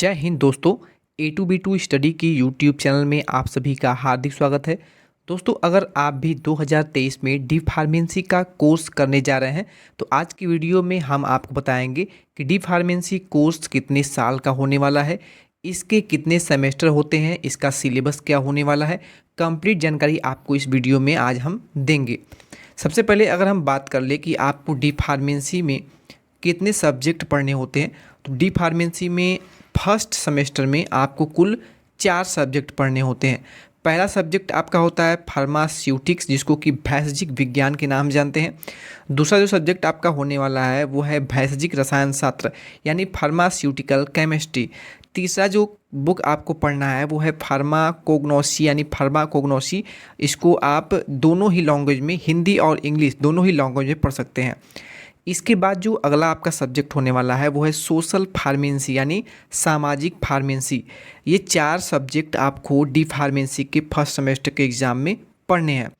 जय हिंद दोस्तों। A2B2 study की यूट्यूब चैनल में आप सभी का हार्दिक स्वागत है। दोस्तों, अगर आप भी 2023 में डी फार्मेसी का कोर्स करने जा रहे हैं तो आज की वीडियो में हम आपको बताएंगे कि डी फार्मेसी कोर्स कितने साल का होने वाला है, इसके कितने सेमेस्टर होते हैं, इसका सिलेबस क्या होने वाला है। कंप्लीट जानकारी आपको इस वीडियो में आज हम देंगे। सबसे पहले अगर हम बात कर ले कि आपको डी फार्मेसी में कितने सब्जेक्ट पढ़ने होते हैं, तो डी फार्मेसी में फर्स्ट सेमेस्टर में आपको कुल 4 सब्जेक्ट पढ़ने होते हैं। पहला सब्जेक्ट आपका होता है फार्मास्यूटिक्स, जिसको कि भैषजिक विज्ञान के नाम जानते हैं। दूसरा जो सब्जेक्ट आपका होने वाला है वो है भैषजिक रसायन शास्त्र यानी फार्मास्यूटिकल केमिस्ट्री। तीसरा जो बुक आपको पढ़ना है वो है फार्माकोग्नोसी यानी फार्माकोग्नोसी। इसको आप दोनों ही लैंग्वेज में, हिंदी और इंग्लिश दोनों ही लैंग्वेज में पढ़ सकते हैं। इसके बाद जो अगला आपका सब्जेक्ट होने वाला है वो है सोशल फार्मेसी यानी सामाजिक फार्मेसी। ये 4 सब्जेक्ट आपको डी फार्मेसी के फर्स्ट सेमेस्टर के एग्ज़ाम में पढ़ने हैं।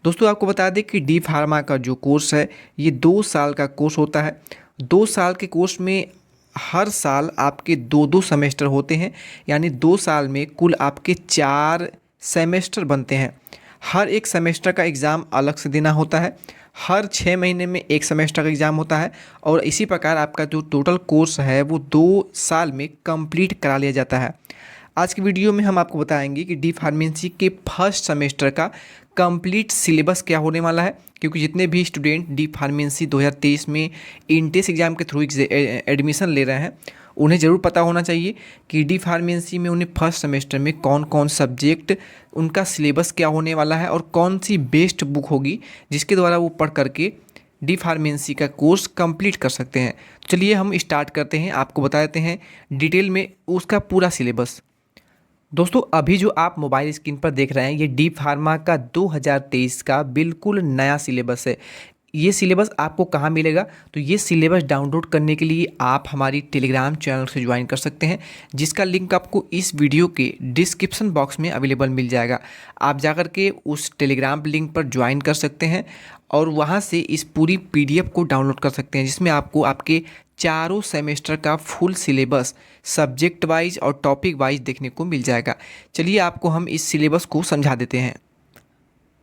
दोस्तों, आपको बता दें कि डी फार्मा का जो कोर्स है ये 2 साल का कोर्स होता है। 2 साल के कोर्स में हर साल आपके 2-2 सेमेस्टर होते हैं, यानी 2 साल में कुल आपके 4 सेमेस्टर बनते हैं। हर एक सेमेस्टर का एग्ज़ाम अलग से देना होता है। हर 6 महीने में एक सेमेस्टर का एग्ज़ाम होता है और इसी प्रकार आपका जो टोटल कोर्स है वो 2 साल में कंप्लीट करा लिया जाता है। आज की वीडियो में हम आपको बताएंगे कि डी फार्मेसी के फर्स्ट सेमेस्टर का कंप्लीट सिलेबस क्या होने वाला है, क्योंकि जितने भी स्टूडेंट डी फार्मेसी 2023 में इंटेंस एग्ज़ाम के थ्रू एडमिशन ले रहे हैं उन्हें ज़रूर पता होना चाहिए कि डी फार्मेसी में उन्हें फर्स्ट सेमेस्टर में कौन कौन सब्जेक्ट, उनका सिलेबस क्या होने वाला है और कौन सी बेस्ट बुक होगी जिसके द्वारा वो पढ़ करके डी फार्मेसी का कोर्स कंप्लीट कर सकते हैं। तो चलिए हम स्टार्ट करते हैं, आपको बता देते हैं डिटेल में उसका पूरा सिलेबस। दोस्तों, अभी जो आप मोबाइल स्क्रीन पर देख रहे हैं ये डी फार्मा का 2023 का बिल्कुल नया सिलेबस है। ये सिलेबस आपको कहाँ मिलेगा? तो ये सिलेबस डाउनलोड करने के लिए आप हमारी टेलीग्राम चैनल से ज्वाइन कर सकते हैं, जिसका लिंक आपको इस वीडियो के डिस्क्रिप्शन बॉक्स में अवेलेबल मिल जाएगा। आप जाकर के उस टेलीग्राम लिंक पर ज्वाइन कर सकते हैं और वहाँ से इस पूरी PDF को डाउनलोड कर सकते हैं, जिसमें आपको आपके चारों सेमेस्टर का फुल सिलेबस सब्जेक्ट वाइज और टॉपिक वाइज देखने को मिल जाएगा। चलिए आपको हम इस सिलेबस को समझा देते हैं।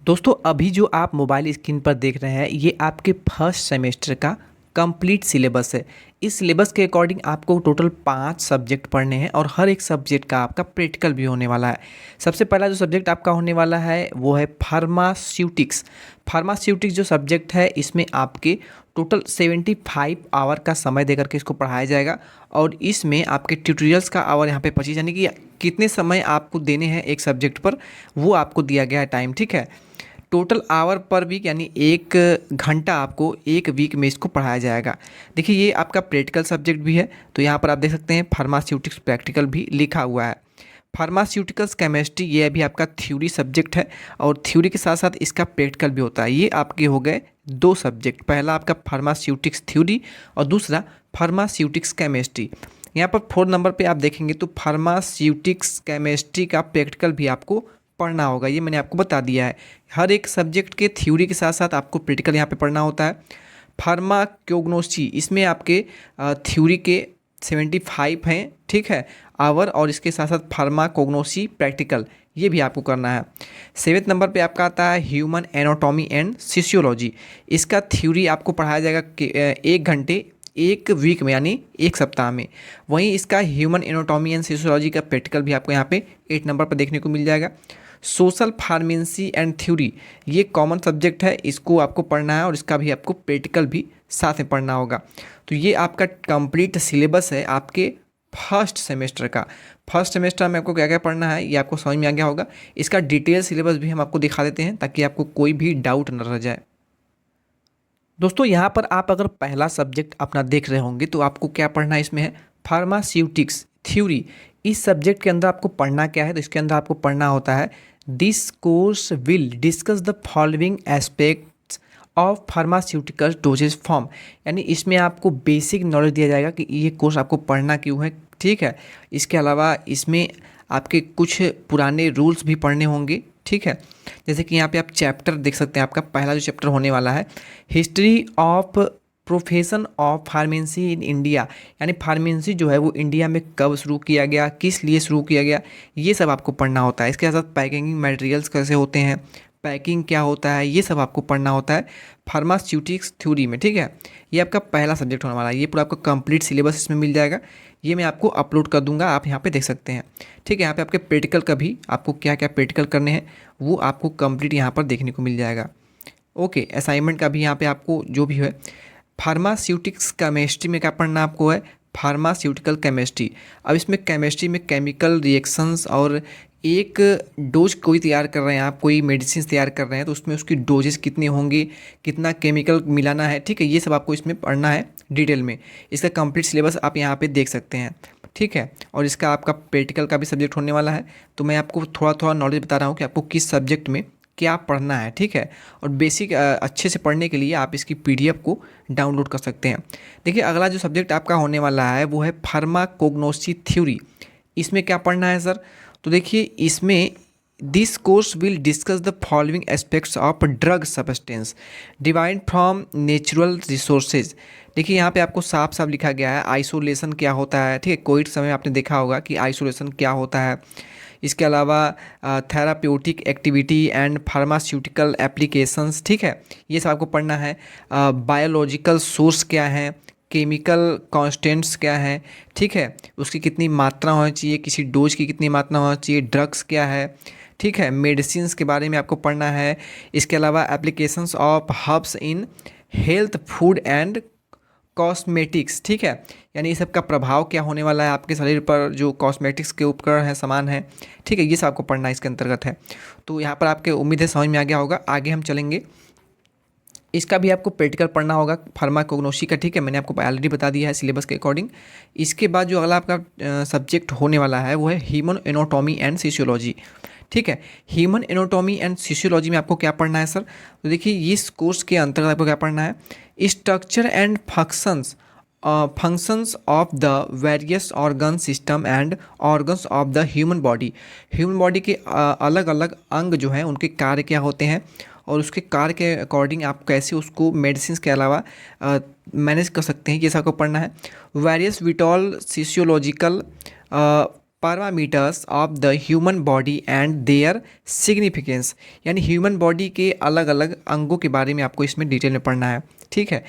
दोस्तों, अभी जो आप मोबाइल स्क्रीन पर देख रहे हैं ये आपके फर्स्ट सेमेस्टर का कंप्लीट सिलेबस है। इस सिलेबस के अकॉर्डिंग आपको टोटल 5 सब्जेक्ट पढ़ने हैं और हर एक सब्जेक्ट का आपका प्रैक्टिकल भी होने वाला है। सबसे पहला जो सब्जेक्ट आपका होने वाला है वो है फार्मास्यूटिक्स। फार्मास्यूटिक्स जो सब्जेक्ट है इसमें आपके टोटल 75 आवर का समय देकर के इसको पढ़ाया जाएगा और इसमें आपके ट्यूटोरियल्स का आवर यहाँ पे 25, यानी कि कितने समय आपको देने हैं एक सब्जेक्ट पर वो आपको दिया गया है टाइम, ठीक है। टोटल आवर पर वीक यानी 1 घंटा आपको 1 वीक में इसको पढ़ाया जाएगा। देखिए, ये आपका प्रैक्टिकल सब्जेक्ट भी है, तो यहाँ पर आप देख सकते हैं फार्मास्यूटिक्स प्रैक्टिकल भी लिखा हुआ है। फार्मास्यूटिकल्स केमिस्ट्री ये अभी आपका थ्योरी सब्जेक्ट है और थ्योरी के साथ साथ इसका प्रैक्टिकल भी होता है। ये आपके हो गए 2 सब्जेक्ट, पहला आपका फार्मास्यूटिक्स थ्योरी और दूसरा फार्मास्यूटिक्स केमिस्ट्री। यहाँ पर 4 नंबर पे आप देखेंगे तो फार्मास्यूटिक्स केमिस्ट्री का प्रैक्टिकल भी आपको पढ़ना होगा। ये मैंने आपको बता दिया है। हर एक सब्जेक्ट के थ्योरी के साथ साथ आपको प्रैक्टिकल यहाँ पे पढ़ना होता है। फार्माकोग्नोसी, इसमें आपके थ्योरी के 75 हैं, ठीक है, आवर, और इसके साथ साथ फार्माकोग्नोसी प्रैक्टिकल ये भी आपको करना है। 7 नंबर पे आपका आता है ह्यूमन एनाटॉमी एंड फिजियोलॉजी। इसका थ्योरी आपको पढ़ाया जाएगा 1 घंटे 1 वीक में, यानी 1 सप्ताह में। वहीं इसका ह्यूमन एनाटॉमी एंड फिजियोलॉजी का प्रैक्टिकल भी आपको यहाँ पे 8 नंबर पर देखने को मिल जाएगा। सोशल फार्मेसी एंड थ्योरी ये कॉमन सब्जेक्ट है, इसको आपको पढ़ना है और इसका भी आपको प्रैक्टिकल भी साथ में पढ़ना होगा। तो ये आपका कंप्लीट सिलेबस है आपके फर्स्ट सेमेस्टर का। फर्स्ट सेमेस्टर में आपको क्या क्या पढ़ना है ये आपको समझ में आ गया होगा। इसका डिटेल सिलेबस भी हम आपको दिखा देते हैं ताकि आपको कोई भी डाउट न रह जाए। दोस्तों, यहाँ पर आप अगर पहला सब्जेक्ट अपना देख रहे होंगे तो आपको क्या पढ़ना है, इसमें है फार्मास्यूटिक्स थ्योरी। इस सब्जेक्ट के अंदर आपको पढ़ना क्या है, तो इसके अंदर आपको पढ़ना होता है this course will discuss the following aspects of pharmaceutical doses form. यानी इसमें आपको बेसिक नॉलेज दिया जाएगा कि ये कोर्स आपको पढ़ना क्यों है, ठीक है। इसके अलावा इसमें आपके कुछ पुराने रूल्स भी पढ़ने होंगे, ठीक है। जैसे कि यहाँ पे आप चैप्टर देख सकते हैं, आपका पहला जो चैप्टर होने वाला है history of profession of pharmacy in India, यानी फार्मेसी जो है वो इंडिया में कब शुरू किया गया, किस लिए शुरू किया गया, ये सब आपको पढ़ना होता है। इसके साथ पैकिंग मटेरियल्स कैसे होते हैं, पैकिंग क्या होता है, ये सब आपको पढ़ना होता है फार्मास्यूटिक्स थ्योरी में, ठीक है। ये आपका पहला सब्जेक्ट होने वाला है। ये पूरा आपका कंप्लीट सिलेबस इसमें मिल जाएगा। ये मैं आपको अपलोड कर दूंगा, आप यहाँ पे देख सकते हैं, ठीक है। यहाँ पे आपके प्रैक्टिकल का भी आपको क्या क्या प्रैक्टिकल करने हैं वो आपको कंप्लीट यहाँ पर देखने को मिल जाएगा। ओके, असाइनमेंट का भी यहाँ पे आपको जो भी है, फार्मास्यूटिक्स केमिस्ट्री में क्या पढ़ना आपको है, फार्मास्यूटिकल केमिस्ट्री। अब इसमें केमिस्ट्री में केमिकल रिएक्शंस और एक डोज कोई तैयार कर रहे हैं आप, कोई मेडिसिन तैयार कर रहे हैं तो उसमें उसकी डोजेस कितने होंगे, कितना केमिकल मिलाना है, ठीक है। ये सब आपको इसमें पढ़ना है डिटेल में। इसका कंप्लीट सिलेबस आप यहाँ पे देख सकते हैं, ठीक है। और इसका आपका प्रैक्टिकल का भी सब्जेक्ट होने वाला है। तो मैं आपको थोड़ा थोड़ा नॉलेज बता रहा हूँ कि आपको किस सब्जेक्ट में क्या पढ़ना है, ठीक है। और बेसिक अच्छे से पढ़ने के लिए आप इसकी पीडीएफ को डाउनलोड कर सकते हैं। देखिए, अगला जो सब्जेक्ट आपका होने वाला है वो है फार्माकोग्नोसी थ्योरी। इसमें क्या पढ़ना है सर, तो देखिए इसमें this course will discuss the following aspects of drug substance divide from natural resources. देखिए यहाँ पे आपको साफ साफ लिखा गया है आइसोलेशन क्या होता है, ठीक है। कोविड समय आपने देखा होगा कि आइसोलेशन क्या होता है। इसके अलावा therapeutic activity and pharmaceutical applications, ठीक है, ये सब आपको पढ़ना है। बायोलॉजिकल सोर्स क्या है, केमिकल कांस्टेंट्स क्या है, ठीक है, उसकी कितनी मात्रा होनी चाहिए, किसी डोज की कितनी मात्रा होनी चाहिए, ड्रग्स क्या है, ठीक है, मेडिसिन्स के बारे में आपको पढ़ना है। इसके अलावा applications of herbs in health food and cosmetics, ठीक है, यानी ये सब का प्रभाव क्या होने वाला है आपके शरीर पर, जो कॉस्मेटिक्स के उपकरण हैं, सामान हैं, ठीक है, ये सब आपको पढ़ना इसके अंतर्गत है। तो यहाँ पर आपके उम्मीद है समझ में आ गया होगा। आगे हम चलेंगे, इसका भी आपको प्रैक्टिकल पढ़ना होगा फार्माकोग्नोसी का, ठीक है, मैंने आपको ऑलरेडी बता दिया है सिलेबस के अकॉर्डिंग। इसके बाद जो अगला आपका सब्जेक्ट होने वाला है वो है ह्यूमन एनाटॉमी एंड फिजियोलॉजी, ठीक है। ह्यूमन एनाटॉमी एंड फिजियोलॉजी में आपको क्या पढ़ना है सर, तो देखिए इस कोर्स के अंतर्गत आपको क्या पढ़ना है, structure and functions of the various organ system and organs of the human body. Human body के अलग अलग अंग जो हैं उनके कार्य क्या होते हैं और उसके कार्य के अकॉर्डिंग आप कैसे उसको मेडिसिन के अलावा मैनेज कर सकते हैं, ये सबको पढ़ना है। Various vital physiological parameters of the human body and their significance, यानी ह्यूमन बॉडी के अलग अलग अंगों के बारे में आपको इसमें डिटेल में पढ़ना है, ठीक है।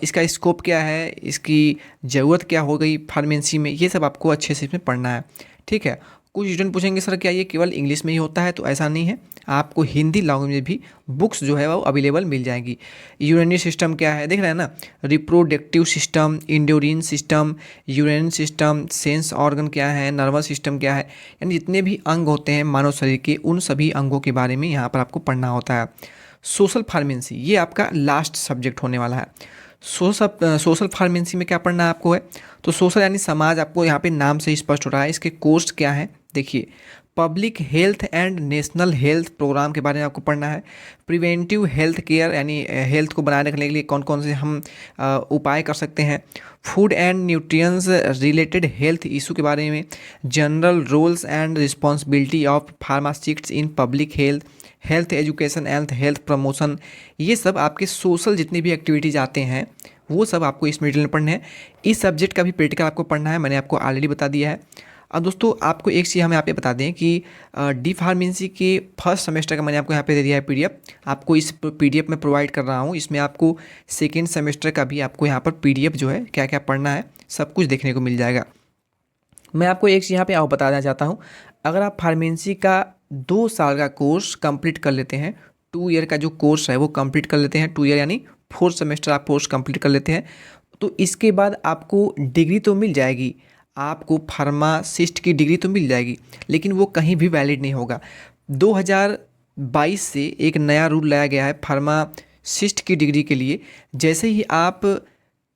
इसका स्कोप क्या है, इसकी ज़रूरत क्या हो गई फार्मेसी में, ये सब आपको अच्छे से इसमें पढ़ना है, ठीक है। कुछ स्टूडेंट पूछेंगे सर क्या ये केवल इंग्लिश में ही होता है, तो ऐसा नहीं है, आपको हिंदी लैंग्वेज में भी बुक्स जो है वो अवेलेबल मिल जाएंगी। यूरिनरी सिस्टम क्या है, देख रहे हैं ना, reproductive system, endocrine system, urine system, sense organ क्या है, नर्वस सिस्टम क्या है, यानी जितने भी अंग होते हैं मानव शरीर के, उन सभी अंगों के बारे में यहाँ पर आपको पढ़ना होता है। सोशल फार्मेसी ये आपका लास्ट सब्जेक्ट होने वाला है। सोशल फार्मेसी में क्या पढ़ना है आपको है, तो सोशल यानी समाज, आपको यहाँ पे नाम से स्पष्ट हो रहा है। इसके कोर्स क्या है, देखिए public health and national health program के बारे में आपको पढ़ना है। प्रिवेंटिव हेल्थ केयर यानी हेल्थ को बनाए रखने के लिए कौन कौन से हम उपाय कर सकते हैं। Food and nutrients related health issue के बारे में। General roles and responsibility of pharmacists in public health, health education and health promotion, ये सब आपके सोशल जितनी भी एक्टिविटीज़ आते हैं वो सब आपको इसमें डिटेल में पढ़ने हैं। इस सब्जेक्ट का भी प्रैक्टिकल आपको पढ़ना है, मैंने आपको ऑलरेडी बता दिया है। अब दोस्तों आपको एक चीज़ हम यहाँ पे बता दें कि डी फार्मेसी के फर्स्ट सेमेस्टर का मैंने आपको यहाँ पे दे दिया है पीडीएफ, आपको इस पीडीएफ में प्रोवाइड कर रहा हूँ। इसमें आपको सेकेंड सेमेस्टर का भी आपको यहाँ पर पीडीएफ जो है क्या क्या पढ़ना है सब कुछ देखने को मिल जाएगा। मैं आपको एक चीज़ यहाँ पे और बताना चाहता हूँ, अगर आप फार्मेसी का 2 साल का कोर्स कंप्लीट कर लेते हैं, 2 ईयर का जो कोर्स है वो कंप्लीट कर लेते हैं, 2 ईयर यानी 4th सेमेस्टर आप कोर्स कंप्लीट कर लेते हैं, तो इसके बाद आपको डिग्री तो मिल जाएगी, आपको फार्मासिस्ट की डिग्री तो मिल जाएगी, लेकिन वो कहीं भी वैलिड नहीं होगा। 2022 से एक नया रूल लाया गया है फार्मासिस्ट की डिग्री के लिए। जैसे ही आप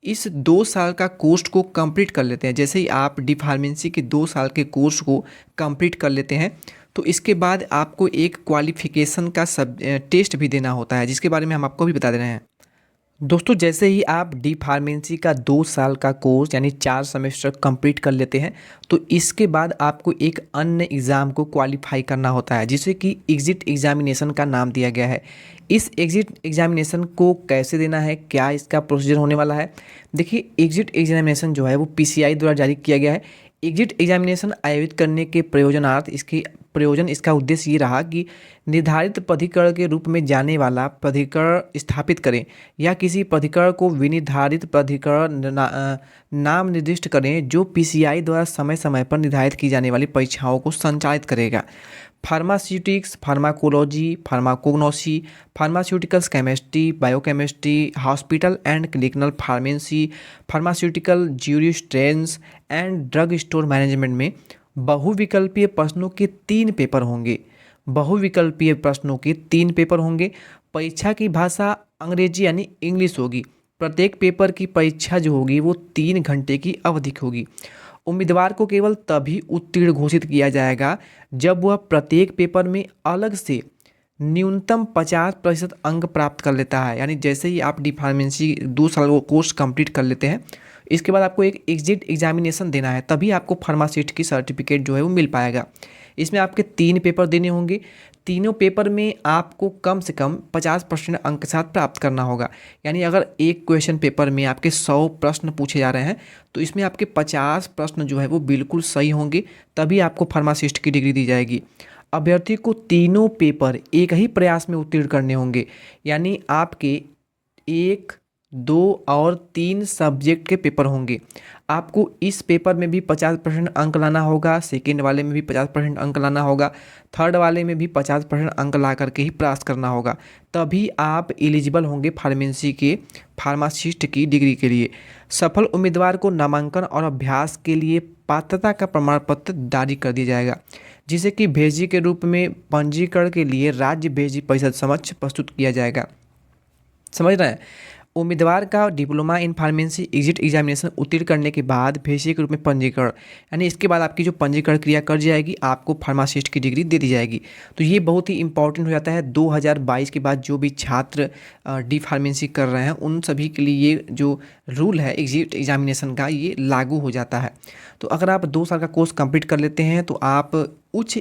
इस 2 साल का कोर्स को कंप्लीट कर लेते हैं, जैसे ही आप डी फार्मेसी के 2 साल के कोर्स को कंप्लीट कर लेते हैं, तो इसके बाद आपको एक क्वालिफिकेशन का टेस्ट भी देना होता है, जिसके बारे में हम आपको भी बता दे रहे हैं। दोस्तों जैसे ही आप डी फार्मेसी का 2 साल का कोर्स यानी 4 सेमेस्टर कंप्लीट कर लेते हैं तो इसके बाद आपको एक अन्य एग्ज़ाम को क्वालिफाई करना होता है जिसे कि एग्ज़िट एग्ज़ामिनेशन का नाम दिया गया है। इस एग्ज़िट एग्ज़ामिनेशन को कैसे देना है, क्या इसका प्रोसीजर होने वाला है। देखिए एग्ज़िट एग्ज़ामिनेशन जो है वो पीसीआई द्वारा जारी किया गया है। एग्ज़िट एग्ज़ामिनेशन आयोजित करने के प्रयोजनार्थ इसका उद्देश्य ये रहा कि निर्धारित प्राधिकरण के रूप में जाने वाला प्राधिकरण स्थापित करें या किसी प्राधिकरण को विनिर्धारित प्राधिकरण नाम निर्दिष्ट करें जो पीसीआई द्वारा समय समय पर निर्धारित की जाने वाली परीक्षाओं को संचालित करेगा। Pharmaceutics, pharmacology, pharmacognosy, pharmaceuticals chemistry, biochemistry, hospital and clinical pharmacy, pharmaceutical jurisprudence and drug store management में बहुविकल्पीय प्रश्नों के 3 पेपर होंगे। बहुविकल्पीय प्रश्नों के 3 पेपर होंगे। परीक्षा की भाषा अंग्रेजी यानी इंग्लिश होगी। प्रत्येक पेपर की परीक्षा जो होगी वो 3 घंटे की अवधि की होगी। उम्मीदवार को केवल तभी उत्तीर्ण घोषित किया जाएगा जब वह प्रत्येक पेपर में अलग से न्यूनतम 50% अंक प्राप्त कर लेता है। यानी जैसे ही आप डी फार्मेसी 2 साल का कोर्स कंप्लीट कर लेते हैं इसके बाद आपको एक एग्जिट एग्जामिनेशन देना है, तभी आपको फार्मासिस्ट की सर्टिफिकेट जो है वो मिल पाएगा। इसमें आपके 3 पेपर देने होंगे। तीनों पेपर में आपको कम से कम 50% अंक के साथ प्राप्त करना होगा। यानी अगर एक क्वेश्चन पेपर में आपके 100 प्रश्न पूछे जा रहे हैं तो इसमें आपके 50 प्रश्न जो है वो बिल्कुल सही होंगे, तभी आपको फार्मासिस्ट की डिग्री दी जाएगी। अभ्यर्थी को तीनों पेपर एक ही प्रयास में उत्तीर्ण करने होंगे। यानी आपके 1, 2 और 3 सब्जेक्ट के पेपर होंगे। आपको इस पेपर में भी 50% अंक लाना होगा, सेकेंड वाले में भी 50% अंक लाना होगा, थर्ड वाले में भी 50% अंक ला करके ही पास करना होगा, तभी आप एलिजिबल होंगे फार्मासिस्ट की डिग्री के लिए। सफल उम्मीदवार को नामांकन और अभ्यास के लिए पात्रता का प्रमाण पत्र जारी कर दिया जाएगा, जिसे कि भेजी के रूप में पंजीकरण के लिए राज्य भेजी परिषद समक्ष प्रस्तुत किया जाएगा। समझ रहे हैं। उम्मीदवार का diploma in pharmacy exit examination उत्तीर्ण करने के बाद भेषज के रूप में पंजीकरण, यानी इसके बाद आपकी जो पंजीकरण क्रिया कर जाएगी आपको फार्मासिस्ट की डिग्री दे दी जाएगी। तो ये बहुत ही इंपॉर्टेंट हो जाता है। 2022 के बाद जो भी छात्र डी फार्मेसी कर रहे हैं उन सभी के लिए ये जो रूल है एग्जिट एग्जामिनेशन का ये लागू हो जाता है। तो अगर आप 2 साल का कोर्स कंप्लीट कर लेते हैं तो आप उच्च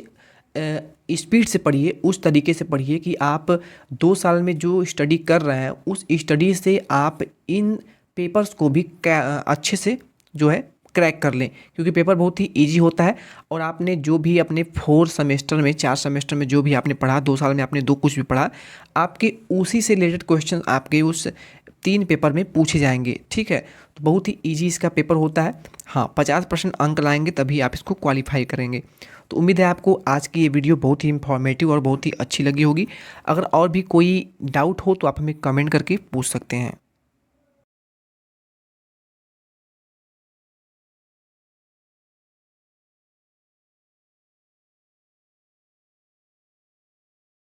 स्पीड से पढ़िए, उस तरीके से पढ़िए कि आप 2 साल में जो स्टडी कर रहे हैं उस स्टडी से आप इन पेपर्स को भी अच्छे से जो है क्रैक कर लें, क्योंकि पेपर बहुत ही इजी होता है। और आपने जो भी अपने 4 सेमेस्टर में जो भी आपने पढ़ा, 2 साल में आपने कुछ भी पढ़ा, आपके उसी से रिलेटेड क्वेश्चन आपके उस 3 पेपर में पूछे जाएंगे। ठीक है, तो बहुत ही ईजी इसका पेपर होता है। हाँ, 50% अंक लाएंगे तभी आप इसको क्वालिफाई करेंगे। तो उम्मीद है आपको आज की ये वीडियो बहुत ही इंफॉर्मेटिव और बहुत ही अच्छी लगी होगी। अगर और भी कोई डाउट हो तो आप हमें कमेंट करके पूछ सकते हैं।